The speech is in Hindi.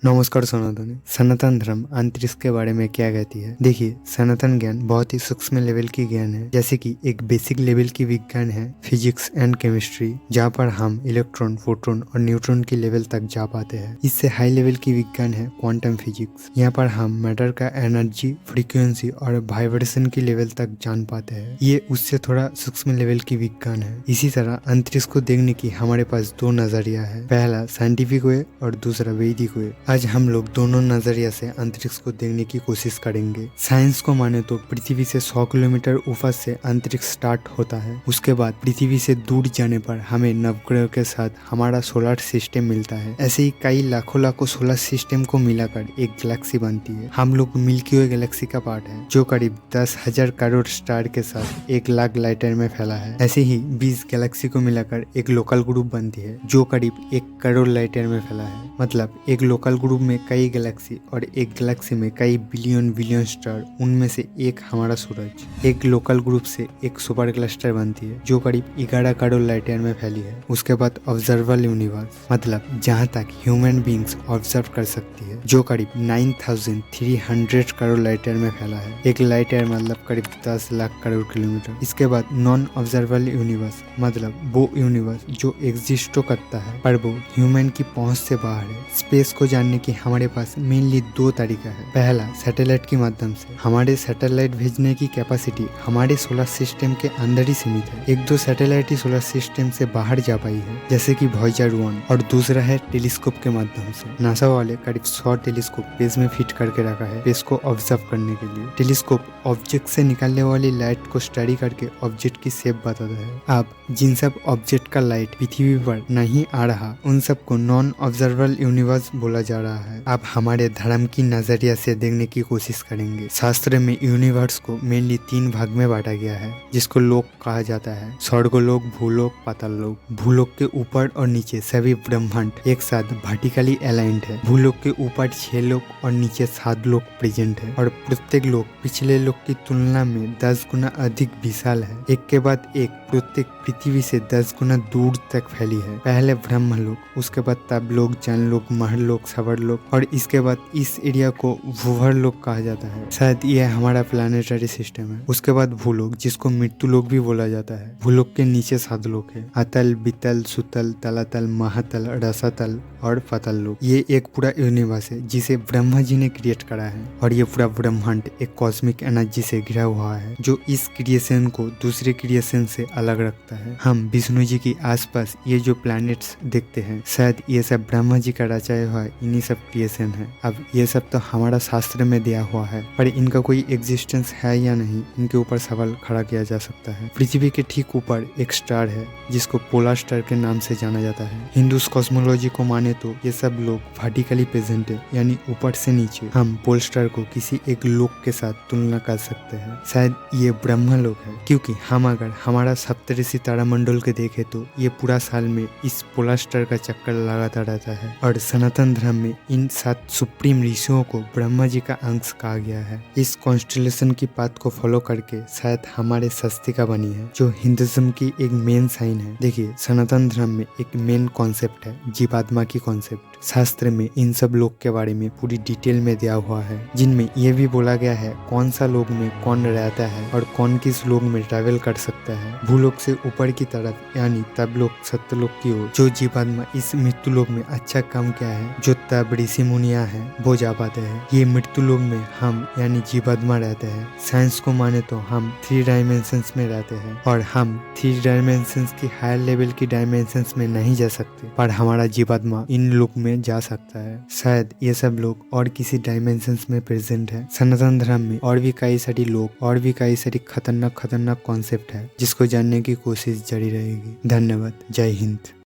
नमस्कार सनातनी। सनातन धर्म अंतरिक्ष के बारे में क्या कहती है? देखिए, सनातन ज्ञान बहुत ही सूक्ष्म लेवल की ज्ञान है। जैसे कि एक बेसिक लेवल की विज्ञान है फिजिक्स एंड केमिस्ट्री, जहाँ पर हम इलेक्ट्रॉन, फोटोन और न्यूट्रॉन की लेवल तक जा पाते हैं। इससे हाई लेवल की विज्ञान है क्वांटम फिजिक्स। यहाँ पर हम मैटर का एनर्जी, फ्रीक्वेंसी और वाइब्रेशन की लेवल तक जान पाते हैं। ये उससे थोड़ा सूक्ष्म लेवल की विज्ञान है। इसी तरह अंतरिक्ष को देखने की हमारे पास दो नजरिया है, पहला साइंटिफिक वे और दूसरा वैदिक वे। आज हम लोग दोनों नजरिया से अंतरिक्ष को देखने की कोशिश करेंगे। साइंस को माने तो पृथ्वी से 100 किलोमीटर ऊपर से अंतरिक्ष स्टार्ट होता है। उसके बाद पृथ्वी से दूर जाने पर हमें नवग्रह के साथ हमारा सोलर सिस्टम मिलता है। ऐसे ही कई लाखों सोलर सिस्टम को मिलाकर एक गैलेक्सी बनती है। हम लोग मिल्की वे गैलेक्सी का पार्ट है, जो करीब 10,000 करोड़ स्टार के साथ 1 लाख लाइट ईयर में फैला है। ऐसे ही 20 गैलेक्सी को मिलाकर एक लोकल ग्रुप बनती है, जो करीब 1 करोड़ लाइट ईयर में फैला है। मतलब एक लोकल ग्रुप में कई गैलेक्सी और एक गैलेक्सी में कई बिलियन बिलियन स्टार, उनमें से एक हमारा सूरज। एक लोकल ग्रुप से एक सुपर क्लस्टर बनती है, जो करीब 11 करोड़ लाइट ईयर में फैली है। उसके बाद ऑब्जर्वेबल यूनिवर्स, मतलब जहाँ तक ह्यूमन बींग्स ऑब्जर्व कर सकती है, जो करीब 9300 करोड़ लाइट ईयर में फैला है। एक लाइट ईयर मतलब करीब 10 लाख करोड़ किलोमीटर। इसके बाद नॉन ऑब्जर्वेबल यूनिवर्स, मतलब वो यूनिवर्स जो एग्जिस्ट तो करता है पर वो ह्यूमन की पहुंच से बाहर है। स्पेस को जानने की हमारे पास मेनली दो तरीका है। पहला, सैटेलाइट के माध्यम से। हमारे सैटेलाइट भेजने की कैपेसिटी हमारे सोलर सिस्टम के अंदर ही सीमित है। एक दो सैटेलाइट ही सोलर सिस्टम से बाहर जा पाई है, जैसे कि वॉयेजर 1। और दूसरा है टेलीस्कोप के माध्यम से। नासा वाले करीब 100 टेलीस्कोप स्पेस में फिट करके रखा है स्पेस को ऑब्जर्व करने के लिए। टेलीस्कोप ऑब्जेक्ट से निकलने वाली लाइट को स्टडी करके ऑब्जेक्ट की शेप बताता है। अब जिन सब ऑब्जेक्ट का लाइट पृथ्वी पर नहीं आ रहा, उन सबको नॉन ऑब्जर्वेबल यूनिवर्स बोला जा रहा है। अब हमारे धर्म की नजरिया से देखने की कोशिश करेंगे। शास्त्र में यूनिवर्स को मेनली 3 भाग में बांटा गया है, जिसको लोक कहा जाता है। स्वर्गलोक, भूलोक, पाताल लोक। भूलोक के ऊपर और नीचे सभी ब्रह्मांड एक साथ वर्टिकली अलाइंड है। भूलोक के ऊपर 6 लोक और नीचे 7 लोक प्रेजेंट है, और प्रत्येक लोक पिछले लोक की तुलना में 10 गुना अधिक विशाल है। एक के बाद एक प्रत्येक पृथ्वी से 10 गुना दूर तक फैली है। पहले ब्रह्मलोक, उसके बाद तपलोक, जनलोक, महलोक, सवरलोक, और इसके बाद इस एरिया को भूवर्लोक कहा जाता है। शायद यह हमारा प्लानिटरी सिस्टम है। उसके बाद भूलोक, जिसको मृत्युलोक भी बोला जाता है। भूलोक के नीचे 7 लोक है, अतल, बितल, सुतल, तलातल, महातल, रसातल और पाताल लोक। ये एक पूरा यूनिवर्स है जिसे ब्रह्मा जी ने क्रिएट करा है, और ये पूरा ब्रह्मांड एक कॉस्मिक एनर्जी से घिरा हुआ है, जो इस क्रिएशन को दूसरे क्रिएशन से अलग रखता है। हम विष्णु जी के आसपास ये जो प्लैनेट्स देखते हैं, शायद ये सब ब्रह्मा जी का रचाया हुआ इन्हीं सब क्रिएशन है। अब ये सब तो हमारा शास्त्र में दिया हुआ है, पर इनका कोई एग्जिस्टेंस है या नहीं, इनके ऊपर सवाल खड़ा किया जा सकता है। पृथ्वी के ठीक ऊपर एक स्टार है, जिसको पोलर स्टार के नाम से जाना जाता है। हिंदूस कॉस्मोलॉजी को माने तो ये सब लोग वर्टिकली प्रेजेंट है, यानी ऊपर से नीचे। हम पोल स्टार को किसी एक लोक के साथ तुलना कर सकते हैं। शायद ये ब्रह्मलोक है, क्योंकि हम अगर हमारा सप्तऋषि तारामंडल के देखे तो ये पूरा साल में इस पोलर स्टार का चक्कर लगाता रहता है। और सनातन धर्म में इन 7 सुप्रीम ऋषियों को ब्रह्मा जी का अंश कहा गया है। इस कॉन्स्टेलेशन की बात को फॉलो करके शायद हमारे स्वस्तिका बनी है, जो हिंदुइज्म की एक मेन साइन है। देखिए, सनातन धर्म में एक मेन कॉन्सेप्ट है जीवात्मा की कॉन्सेप्ट। शास्त्र में इन सब लोग के बारे में पूरी डिटेल में दिया हुआ है, जिनमें यह भी बोला गया है कौन सा लोग में कौन रहता है और कौन किस लोग में ट्रैवल कर सकता है। भूलोक से ऊपर की तरफ यानी तपलोक, सत्यलोक की ओर जो जीवात्मा इस मृत्युलोक में अच्छा काम किया है, जो तब ऋषि मुनिया है, वो जा पाते हैं। ये मृत्युलोक में हम यानी जीवात्मा रहते हैं। साइंस को माने तो हम 3 डायमेंशंस में रहते हैं, और हम 3 डायमेंशंस की हायर लेवल की डायमेंशंस में नहीं जा सकते, पर हमारा जीवात्मा इन लोक में जा सकता है। शायद ये सब लोग और किसी डायमेंशंस में प्रेजेंट है। सनातन धर्म में और भी कई सारी लोग और भी कई सारी खतरनाक कॉन्सेप्ट है, जिसको जानने की कोशिश जारी रहेगी। धन्यवाद। जय हिंद।